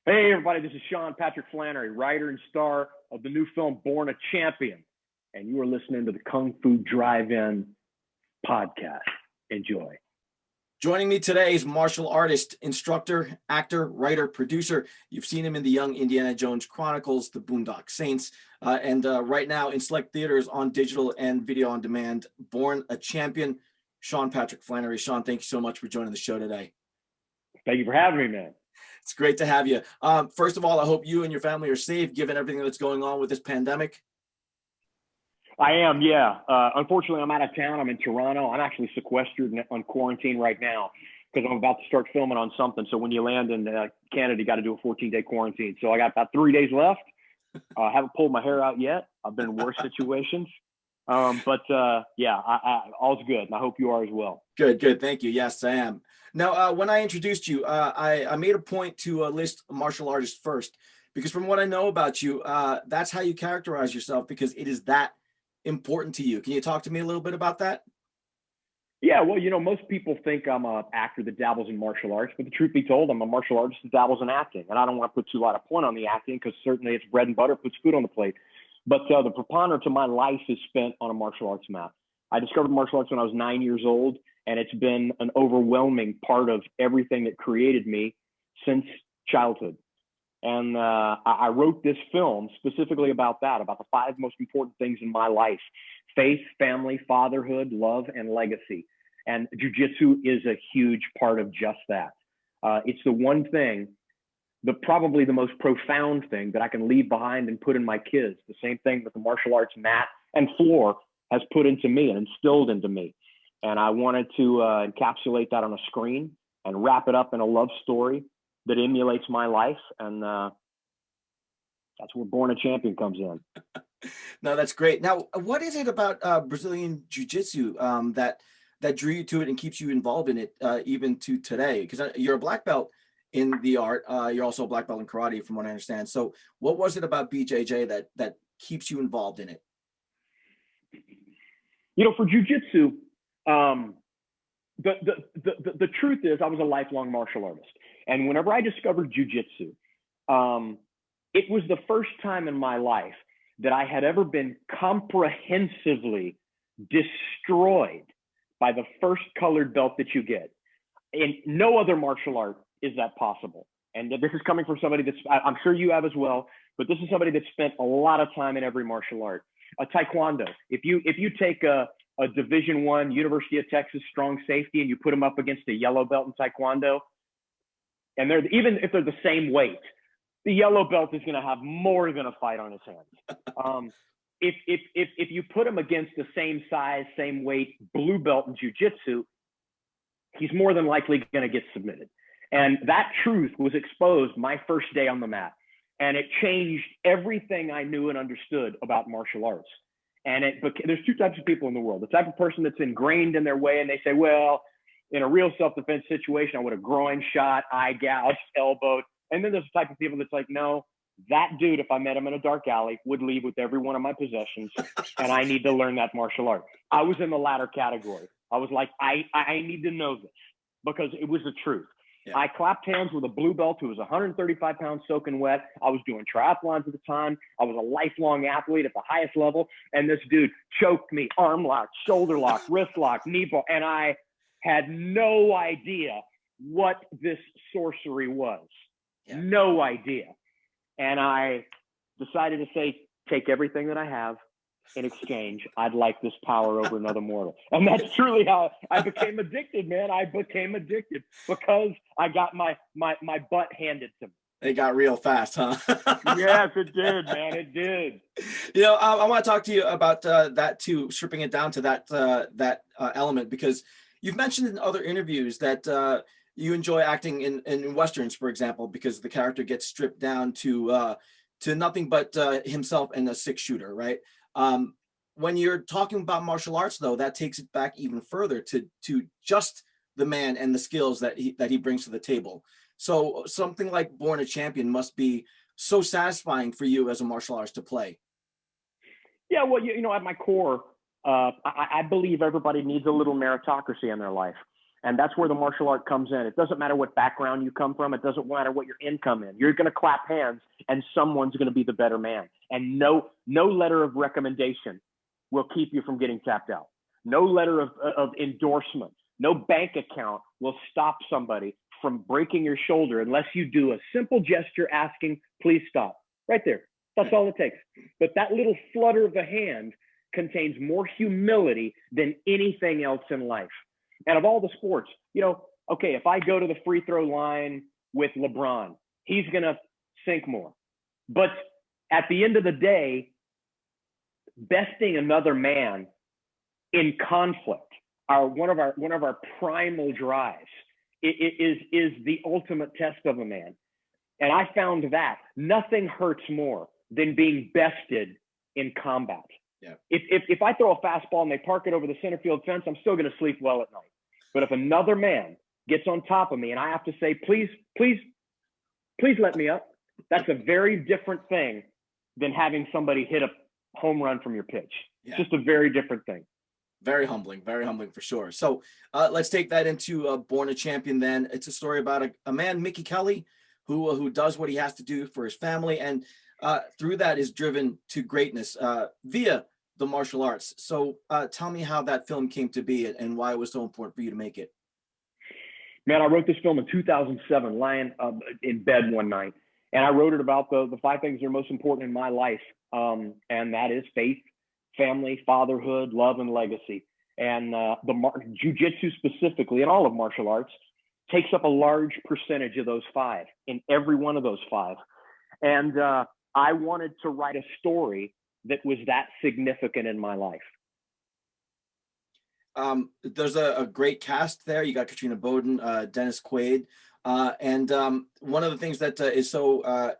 Hey, everybody, this is Patrick Flannery, writer and star of the new film Born a Champion. And you are listening to the Kung Fu Drive-In podcast. Enjoy. Joining me today is martial artist, instructor, actor, writer, producer. You've seen him in the Young Indiana Jones Chronicles, the Boondock Saints, and right now in select theaters on digital and video on demand, Born a Champion, Patrick Flannery. Sean, thank you so much for joining the show today. Thank you for having me, man. It's great to have you. First of all, I hope you and your family are safe given everything that's going on with this pandemic. I am, yeah. Unfortunately, I'm out of town. I'm in Toronto. I'm actually sequestered on quarantine right now because I'm about to start filming on something. So when you land in Canada, you got to do a 14-day quarantine. So I got about 3 days left. I haven't pulled my hair out yet. I've been in worse situations. But all's good. And I hope you are as well. Good. Thank you. Yes, I am. Now, when I introduced you, I made a point to list martial artists first, because from what I know about you, that's how you characterize yourself, because it is that important to you. Can you talk to me a little bit about that? Yeah, well, most people think I'm an actor that dabbles in martial arts, but the truth be told, I'm a martial artist that dabbles in acting. And I don't want to put too lot of point on the acting because certainly it's bread and butter, puts food on the plate. But the preponderance of my life is spent on a martial arts mat. I discovered martial arts when I was 9 years old, and it's been an overwhelming part of everything that created me since childhood. And I wrote this film specifically about that, about the 5 most important things in my life: faith, family, fatherhood, love, and legacy. And jiu-jitsu is a huge part of just that. It's the one thing, probably the most profound thing that I can leave behind and put in my kids. The same thing that the martial arts mat and floor has put into me and instilled into me. And I wanted to encapsulate that on a screen and wrap it up in a love story that emulates my life. And that's where Born a Champion comes in. No, that's great. Now, what is it about Brazilian Jiu-Jitsu that drew you to it and keeps you involved in it even to today? Because you're a black belt in the art. You're also a black belt in karate, from what I understand. So what was it about BJJ that keeps you involved in it? For jiu-jitsu, the truth is I was a lifelong martial artist. And whenever I discovered jiu-jitsu, it was the first time in my life that I had ever been comprehensively destroyed by the first colored belt that you get. In no other martial art is that possible. And this is coming from somebody I'm sure you have as well, but this is somebody that spent a lot of time in every martial art. Taekwondo. If you take a Division I, University of Texas strong safety, and you put them up against a yellow belt in Taekwondo, and even if they're the same weight, the yellow belt is going to have more than a fight on his hands. If you put him against the same size, same weight blue belt in jiu-jitsu, he's more than likely going to get submitted. And that truth was exposed my first day on the mat. And it changed everything I knew and understood about martial arts. And there's 2 types of people in the world. The type of person that's ingrained in their way, and they say, well, in a real self-defense situation, I would have groin shot, eye gouged, elbowed. And then there's the type of people that's like, no, that dude, if I met him in a dark alley, would leave with every one of my possessions, and I need to learn that martial art. I was in the latter category. I was like, I need to know this because it was the truth. Yeah. I clapped hands with a blue belt who was 135 pounds soaking wet. I was doing triathlons at the time. I was a lifelong athlete at the highest level. And this dude choked me, arm lock, shoulder lock, wrist lock, knee ball. And I had no idea what this sorcery was. Yeah. No idea. And I decided to say, take everything that I have. In exchange, I'd like this power over another mortal. And that's truly how I became addicted, man. I became addicted because I got my butt handed to me. It got real fast, huh? Yes, it did, man. It did. I want to talk to you about that too, stripping it down to that element, because you've mentioned in other interviews that you enjoy acting in Westerns, for example, because the character gets stripped down to nothing but himself and a 6-shooter, right? When you're talking about martial arts, though, that takes it back even further to just the man and the skills that he brings to the table. So something like Born a Champion must be so satisfying for you as a martial artist to play. Yeah, well, at my core, I believe everybody needs a little meritocracy in their life. And that's where the martial art comes in. It doesn't matter what background you come from. It doesn't matter what your income is. You're going to clap hands and someone's going to be the better man. And no letter of recommendation will keep you from getting tapped out. No letter of endorsement, no bank account will stop somebody from breaking your shoulder unless you do a simple gesture asking, please stop. Right there. That's all it takes. But that little flutter of the hand contains more humility than anything else in life. And of all the sports, you know, okay, if I go to the free throw line with LeBron, he's going to sink more. But at the end of the day, besting another man in conflict, one of our primal drives, is the ultimate test of a man. And I found that nothing hurts more than being bested in combat. Yeah. If I throw a fastball and they park it over the center field fence, I'm still going to sleep well at night. But if another man gets on top of me and I have to say, please let me up, that's a very different thing than having somebody hit a home run from your pitch. Yeah. Just a very different thing. Very humbling for sure. So let's take that into Born a Champion then. It's a story about a man, Mickey Kelly, who does what he has to do for his family, and through that is driven to greatness via the martial arts. So tell me how that film came to be and why it was so important for you to make it. Man, I wrote this film in 2007, lying in bed one night, and I wrote it about the 5 things that are most important in my life, and that is faith, family, fatherhood, love, and legacy. And jiu-jitsu specifically, and all of martial arts, takes up a large percentage of those 5 in every one of those 5. And I wanted to write a story that was that significant in my life. There's a great cast there. You got Katrina Bowden, Dennis Quaid, and one of the things that is so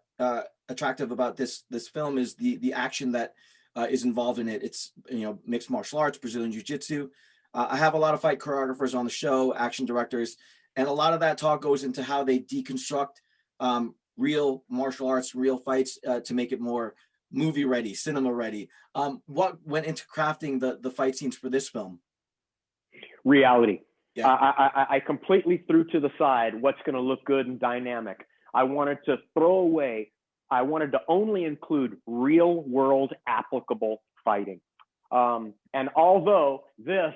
attractive about this film is the action that is involved in it. It's, you know, mixed martial arts, Brazilian jiu-jitsu. I have a lot of fight choreographers on the show, action directors, and a lot of that talk goes into how they deconstruct real martial arts, real fights to make it more movie ready, cinema ready. What went into crafting the fight scenes for this film? Reality. Yeah. I completely threw to the side what's going to look good and dynamic. I wanted to only include real world applicable fighting. And although this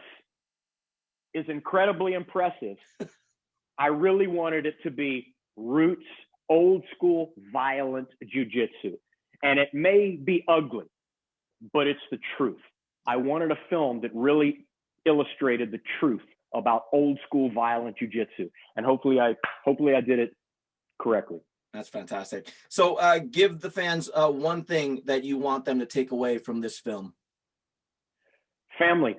is incredibly impressive, I really wanted it to be roots, old school, violent jiu-jitsu. And it may be ugly, but it's the truth. I wanted a film that really illustrated the truth about old school violent jiu-jitsu. And hopefully I did it correctly. That's fantastic. So give the fans one thing that you want them to take away from this film. Family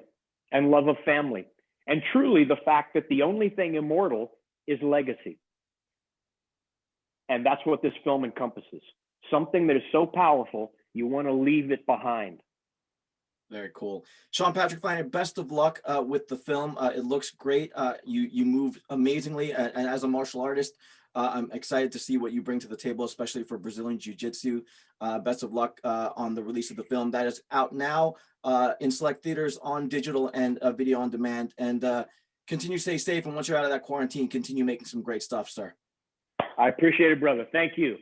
and love of family. And truly the fact that the only thing immortal is legacy. And that's what this film encompasses. Something that is so powerful, you want to leave it behind. Very cool. Sean Patrick Flannery, best of luck with the film. It looks great. You move amazingly, and as a martial artist, I'm excited to see what you bring to the table, especially for Brazilian Jiu-Jitsu. Best of luck on the release of the film that is out now in select theaters, on digital and video on demand. And continue to stay safe. And once you're out of that quarantine, continue making some great stuff, sir. I appreciate it, brother. Thank you.